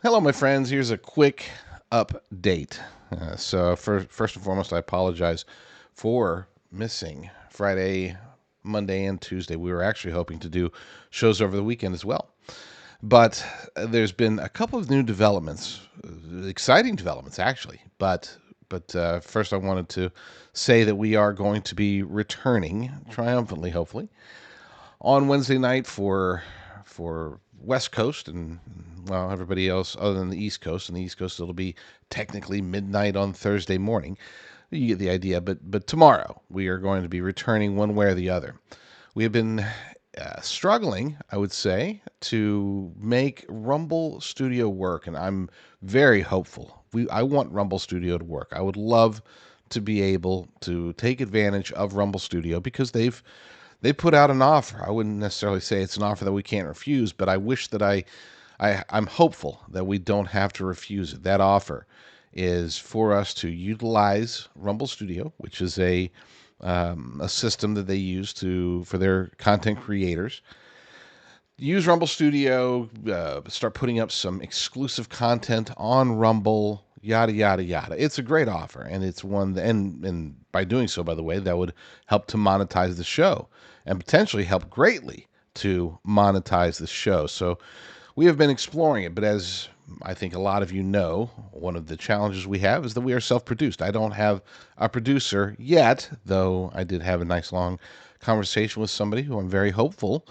Hello, my friends. Here's a quick update. First and foremost, I apologize for missing Friday, Monday, and Tuesday. We were actually hoping to do shows over the weekend as well. But there's been a couple of new developments, exciting developments, actually. But first, I wanted to say that we are going to be returning triumphantly, hopefully, on Wednesday night for West Coast and well everybody else other than the East Coast. And the East Coast it'll be technically midnight on Thursday morning. You get the idea. But tomorrow we are going to be returning one way or the other. We have been struggling, I would say, to make Rumble Studio work, and I'm very hopeful. I want Rumble Studio to work. I would love to be able to take advantage of Rumble Studio because they put out an offer. I wouldn't necessarily say it's an offer that we can't refuse, but I wish that I'm hopeful that we don't have to refuse it. That offer is for us to utilize Rumble Studio, which is a system that they use for their content creators. Use Rumble Studio, start putting up some exclusive content on Rumble, yada yada yada. It's a great offer, and it's one that, and by doing so, by the way, that would help to monetize the show and potentially help greatly to monetize the show. So we have been exploring it, but as I think a lot of you know, one of the challenges we have is that we are self-produced. I don't have a producer yet, though I did have a nice long conversation with somebody who I'm very hopeful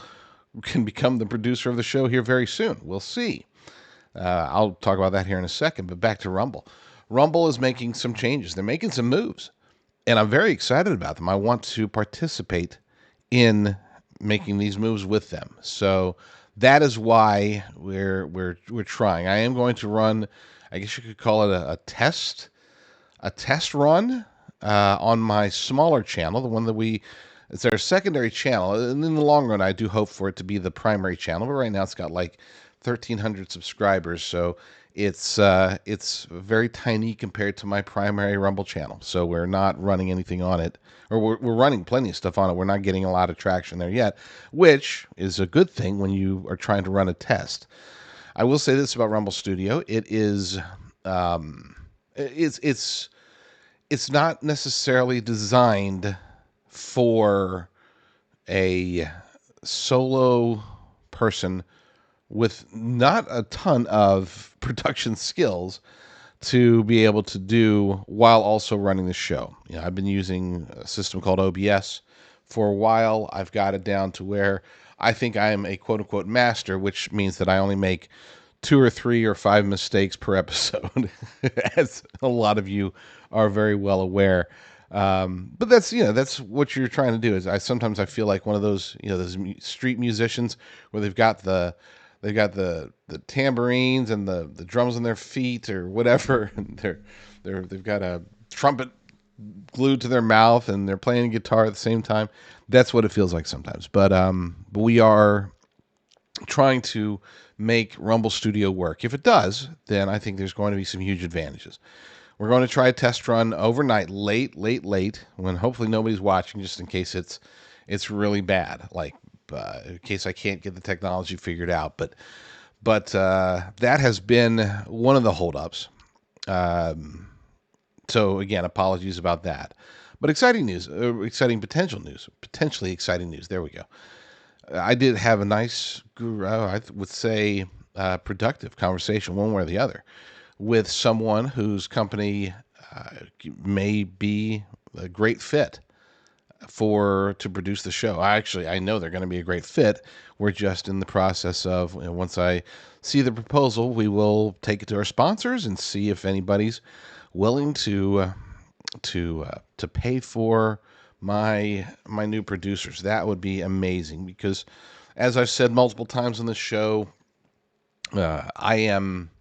can become the producer of the show here very soon. We'll see. I'll talk about that here in a second, but back to Rumble. Rumble is making some changes. They're making some moves, and I'm very excited about them. I want to participate in making these moves with them. So that is why we're trying. I am going to run, I guess you could call it a test run on my smaller channel, the one that it's our secondary channel. And in the long run, I do hope for it to be the primary channel. But right now, it's got like 1,300 subscribers, so it's very tiny compared to my primary Rumble channel. So we're not running anything on it, or we're running plenty of stuff on it. We're not getting a lot of traction there yet, which is a good thing when you are trying to run a test. I will say this about Rumble Studio: um, it's it's it's not necessarily designed for a solo person with not a ton of production skills to be able to do while also running the show. I've been using a system called OBS for a while. I've got it down to where I think I am a quote unquote master, which means that I only make 2 or 3 or 5 mistakes per episode, as a lot of you are very well aware. But that's what you're trying to do. Is I feel like one of those those street musicians where they've got the tambourines and the drums on their feet or whatever. And they've got a trumpet glued to their mouth and they're playing a guitar at the same time. That's what it feels like sometimes. But we are trying to make Rumble Studio work. If it does, then I think there's going to be some huge advantages. We're going to try a test run overnight, late, when hopefully nobody's watching, just in case it's really bad, like in case I can't get the technology figured out. But that has been one of the holdups. Um, so again, apologies about that. But exciting news, potentially exciting news. There we go. I did have a nice, I would say, productive conversation, one way or the other, with someone whose company uh, may be a great fit to produce the show. I know they're going to be a great fit. We're just in the process of once I see the proposal, we will take it to our sponsors and see if anybody's willing to pay for my new producers. That would be amazing because, as I've said multiple times on the show, I am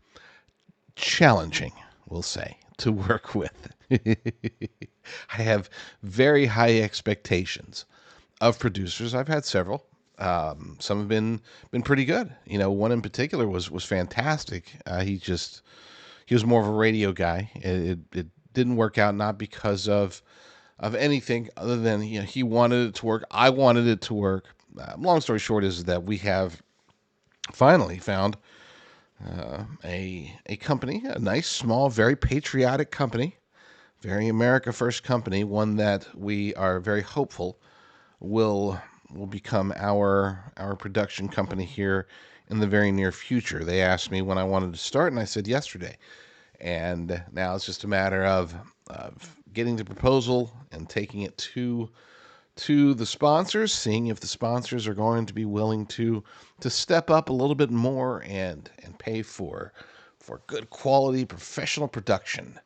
challenging, we'll say, to work with. I have very high expectations of producers. I've had several. Some have been pretty good. One in particular was fantastic. He was more of a radio guy. It didn't work out not because of anything other than he wanted it to work. I wanted it to work. Long story short is that we have finally found a company, a nice, small, very patriotic company, very America First company, one that we are very hopeful will become our production company here in the very near future. They asked me when I wanted to start, and I said yesterday. And now it's just a matter of getting the proposal and taking it to the sponsors, seeing if the sponsors are going to be willing to step up a little bit more and pay for good quality professional production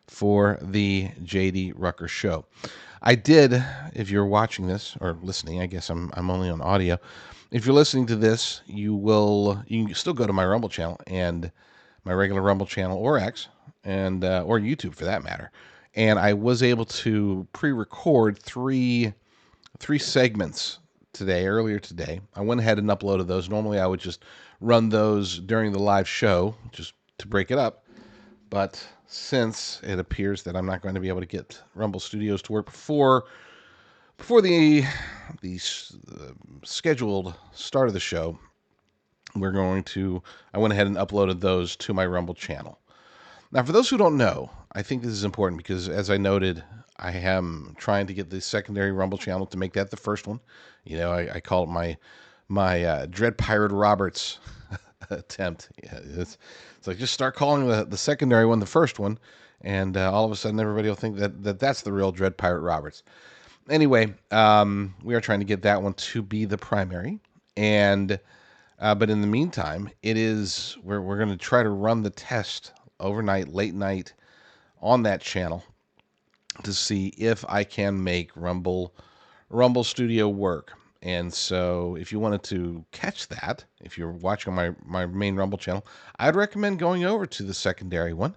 for the JD Rucker show. I did, if you're watching this or listening, I guess I'm only on audio. If you're listening to this, you can still go to my Rumble channel and my regular Rumble channel or X and or YouTube for that matter. And I was able to pre-record three segments earlier today. I went ahead and uploaded those. Normally I would just run those during the live show just to break it up. But since it appears that I'm not going to be able to get Rumble Studios to work before the scheduled start of the show, I went ahead and uploaded those to my Rumble channel. Now, for those who don't know, I think this is important because, as I noted, I am trying to get the secondary Rumble channel to make that the first one. I call it my Dread Pirate Roberts attempt. Yeah, it's like just start calling the secondary one the first one, and all of a sudden everybody will think that's the real Dread Pirate Roberts. Anyway, we are trying to get that one to be the primary, and but in the meantime, we're going to try to run the test overnight, late night on that channel to see if I can make Rumble Studio work. And so if you wanted to catch that, if you're watching my main Rumble channel, I'd recommend going over to the secondary one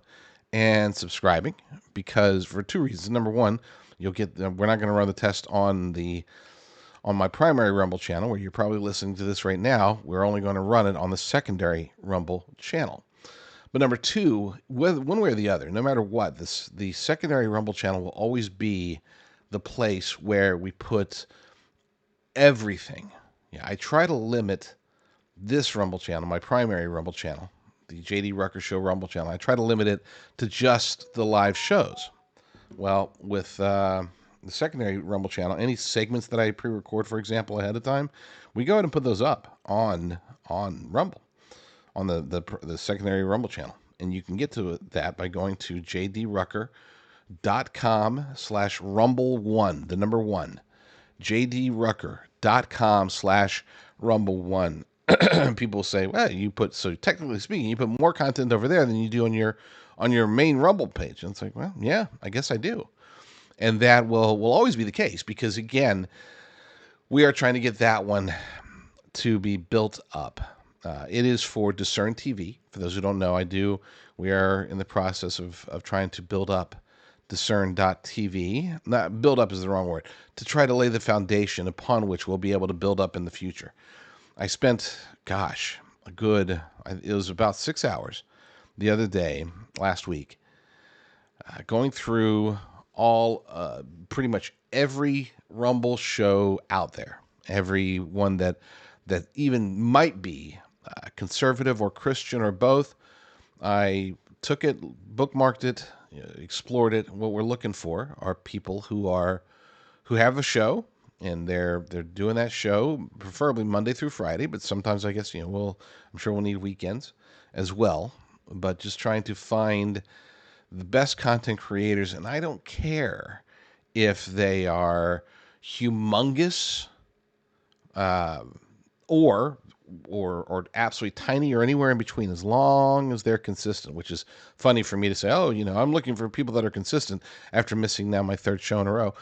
and subscribing, because for two reasons. Number one, we're not going to run the test on my primary Rumble channel, where you're probably listening to this right now. We're only going to run it on the secondary Rumble channel. But number two, one way or the other, no matter what, the secondary Rumble channel will always be the place where we put everything. Yeah, I try to limit this Rumble channel, my primary Rumble channel, the JD Rucker Show Rumble channel. I try to limit it to just the live shows. Well, with the secondary Rumble channel, any segments that I pre-record, for example, ahead of time, we go ahead and put those up on Rumble, on the secondary Rumble channel. And you can get to that by going to jdrucker.com/rumble1, the number one, jdrucker.com/rumble1. People say, well, so technically speaking, you put more content over there than you do on your main Rumble page. And it's like, well, yeah, I guess I do. And that will always be the case, because again, we are trying to get that one to be built up. It is for Discern TV. For those who don't know, we are in the process of trying to build up Discern.tv. Not build up is the wrong word. To try to lay the foundation upon which we'll be able to build up in the future. I spent, it was about 6 hours the other day, last week, going through pretty much every Rumble show out there. Every one that even might be conservative or Christian or both. I took it, bookmarked it, explored it. What we're looking for are people who have a show, and they're doing that show preferably Monday through Friday, but sometimes I guess I'm sure we'll need weekends as well. But just trying to find the best content creators, and I don't care if they are humongous, or absolutely tiny, or anywhere in between, as long as they're consistent. Which is funny for me to say, I'm looking for people that are consistent after missing now my third show in a row.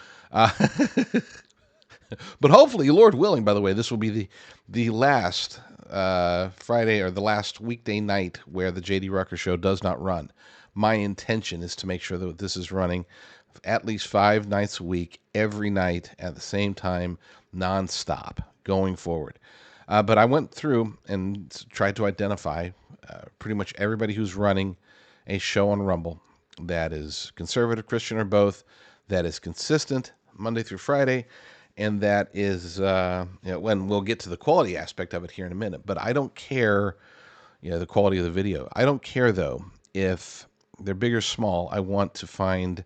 But hopefully, Lord willing, by the way, this will be the last Friday or the last weekday night where the JD Rucker Show does not run. My intention is to make sure that this is running at least 5 nights a week, every night at the same time, nonstop, going forward. But I went through and tried to identify pretty much everybody who's running a show on Rumble that is conservative, Christian, or both, that is consistent Monday through Friday, and that is, when we'll get to the quality aspect of it here in a minute. But I don't care, the quality of the video. I don't care though if they're big or small. I want to find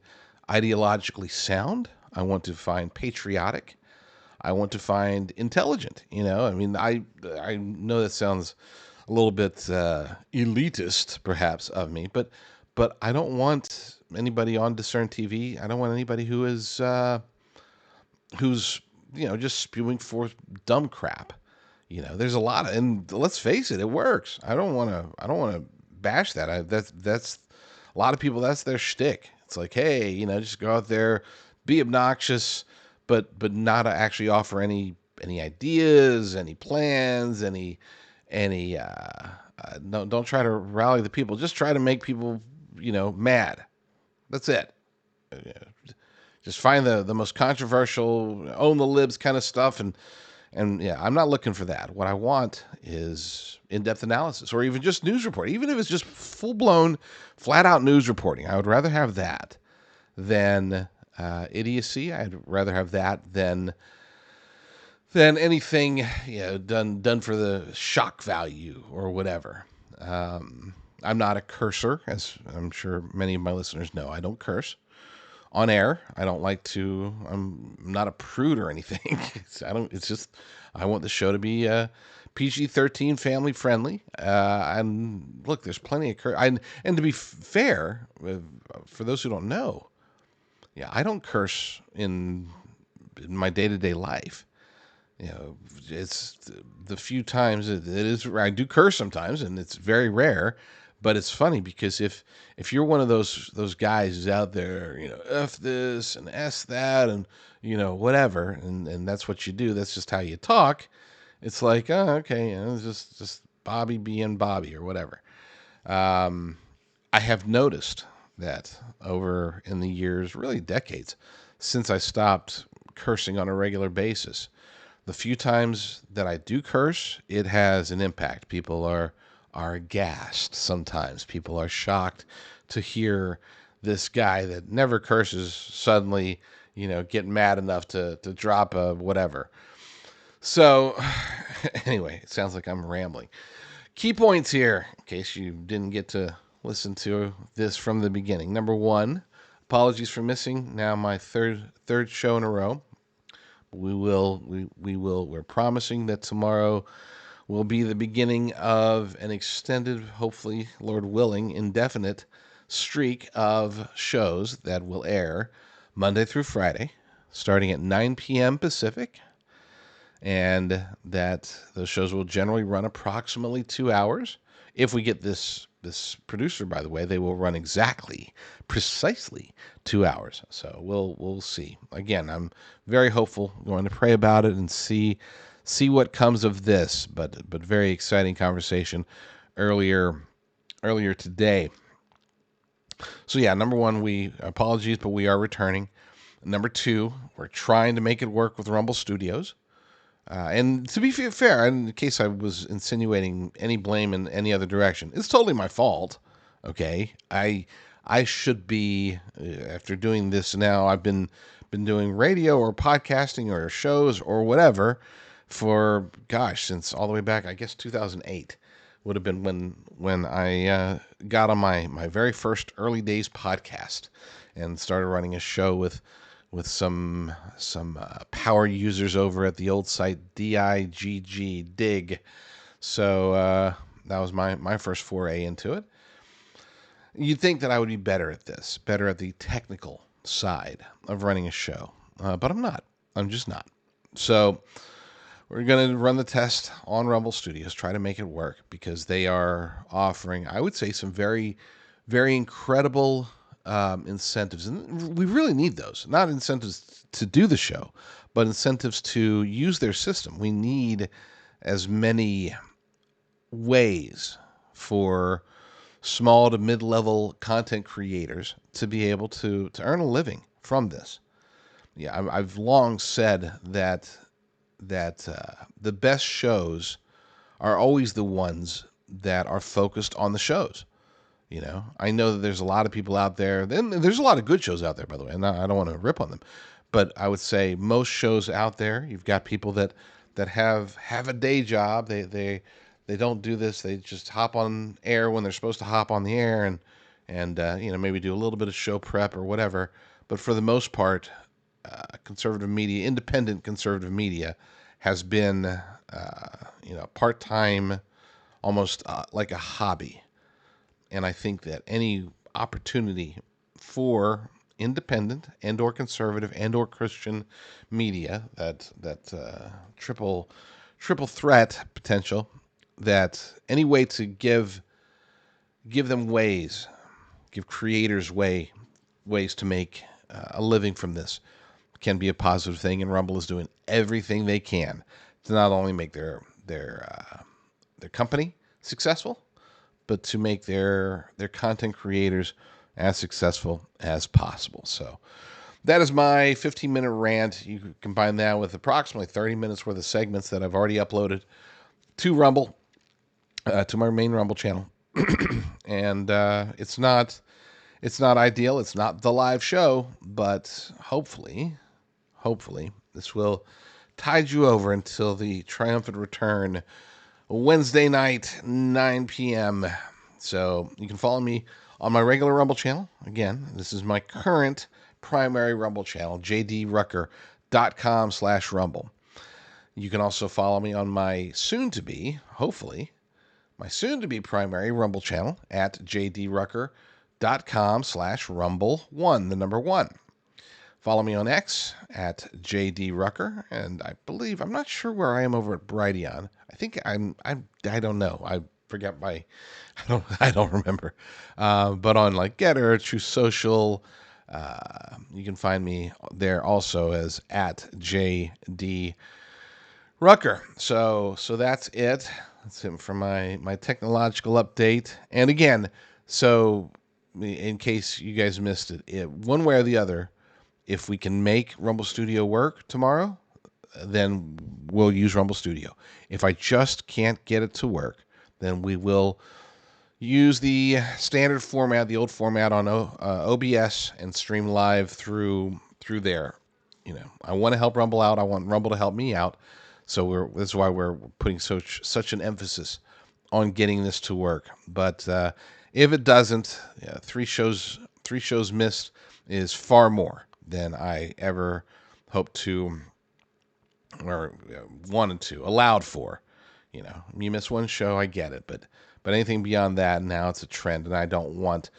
ideologically sound. I want to find patriotic. I want to find intelligent. I mean, I know that sounds a little bit elitist, perhaps, of me, but I don't want anybody on Discern TV. I don't want anybody who's just spewing forth dumb crap. There's a lot of, and let's face it, it works. I don't want to bash that. That's a lot of people. That's their shtick. It's like, hey, just go out there, be obnoxious, but not actually offer any ideas, any plans, any. Don't try to rally the people. Just try to make people, mad. That's it. Just find the most controversial, own the libs kind of stuff, and yeah, I'm not looking for that. What I want is in-depth analysis, or even just news reporting. Even if it's just full-blown, flat-out news reporting, I would rather have that than idiocy. I'd rather have that than anything done for the shock value or whatever. I'm not a cursor, as I'm sure many of my listeners know. I don't curse on air. I don't like to. I'm not a prude or anything. It's just I want the show to be PG-13, family friendly. And look, there's plenty of and to be fair, for those who don't know, I don't curse in my day-to-day life. It's the few times it is. I do curse sometimes, and it's very rare. But it's funny because if you're one of those guys who's out there, f this and s that and whatever, and that's what you do. That's just how you talk. It's like, oh, okay, it's just Bobby being Bobby or whatever. I have noticed that over in the years, really decades, since I stopped cursing on a regular basis, the few times that I do curse, it has an impact. People are aghast sometimes. People are shocked to hear this guy that never curses suddenly, get mad enough to drop a whatever. So, anyway, it sounds like I'm rambling. Key points here, in case you didn't get to listen to this from the beginning. Number one, apologies for missing now my third show in a row. We're promising that tomorrow will be the beginning of an extended, hopefully, Lord willing, indefinite streak of shows that will air Monday through Friday, starting at 9 p.m. Pacific, and that those shows will generally run approximately 2 hours. If we get this producer, by the way, they will run precisely 2 hours. So we'll see. Again, I'm very hopeful. I'm going to pray about it and see what comes of this. But very exciting conversation earlier today. So yeah, number one, apologies, but we are returning. Number two, we're trying to make it work with Rumble Studios. And to be fair, in case I was insinuating any blame in any other direction, it's totally my fault. Okay, I should be, after doing this now, I've been doing radio or podcasting or shows or whatever for since all the way back, I guess 2008 would have been when I got on my very first early days podcast and started running a show with some power users over at the old site Dig. So that was my first foray into it. You'd think that I would be better at this, better at the technical side of running a show, but I'm not. I'm just not. So we're going to run the test on Rumble Studios, try to make it work, because they are offering, I would say, some very, very incredible incentives. And we really need those. Not incentives to do the show, but incentives to use their system. We need as many ways for small to mid-level content creators to be able to earn a living from this. Yeah, I've long said that the best shows are always the ones that are focused on the shows. I know that there's a lot of people out there, and there's a lot of good shows out there, by the way, and I don't want to rip on them, but I would say most shows out there, you've got people that have a day job. They don't do this. They just hop on air when they're supposed to hop on the air, and maybe do a little bit of show prep or whatever. But for the most part, conservative media, independent conservative media, has been part time, almost like a hobby. And I think that any opportunity for independent and or conservative and or Christian media, that triple threat potential, that any way to give them ways, give creators ways to make a living from this can be a positive thing, and Rumble is doing everything they can to not only make their company successful, but to make their content creators as successful as possible. So that is my 15-minute rant. You can combine that with approximately 30 minutes worth of segments that I've already uploaded to Rumble, to my main Rumble channel, and it's not ideal. It's not the live show, but hopefully this will tide you over until the triumphant return Wednesday night, 9 p.m. So you can follow me on my regular Rumble channel. Again, this is my current primary Rumble channel, jdrucker.com/rumble. You can also follow me on my hopefully, my soon-to-be primary Rumble channel at jdrucker.com/rumble1, the number 1. Follow me on X at jdrucker, and I'm not sure where I am over at Brighteon. I think I don't know. I forget I don't remember. But on like Getter, True Social, you can find me there also as at jdrucker. So that's it. That's it for my technological update. And again, so in case you guys missed it, one way or the other, if we can make Rumble Studio work tomorrow, then we'll use Rumble Studio. If I just can't get it to work, then we will use the standard format, the old format on OBS, and stream live through there. I want to help Rumble out. I want Rumble to help me out. So that's why we're putting such an emphasis on getting this to work. But if it doesn't, three shows missed is far more than I ever hoped to or wanted to, allowed for. You miss one show, I get it, but anything beyond that, now it's a trend, and I don't want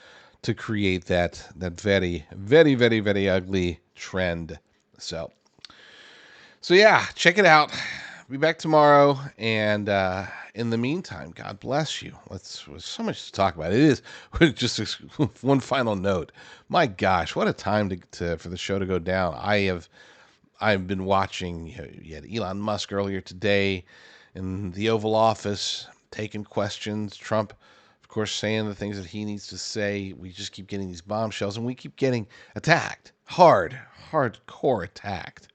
to create that very, very, very, very ugly trend. So yeah, check it out. Be back tomorrow, and in the meantime, God bless you. There's so much to talk about. It is just one final note. My gosh, what a time for the show to go down. I've been watching. You had Elon Musk earlier today in the Oval Office taking questions. Trump, of course, saying the things that he needs to say. We just keep getting these bombshells, and we keep getting attacked, hardcore attacked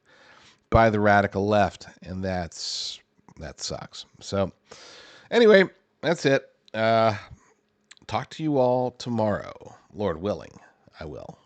by the radical left, and that sucks. So anyway, that's it. Talk to you all tomorrow. Lord willing, I will.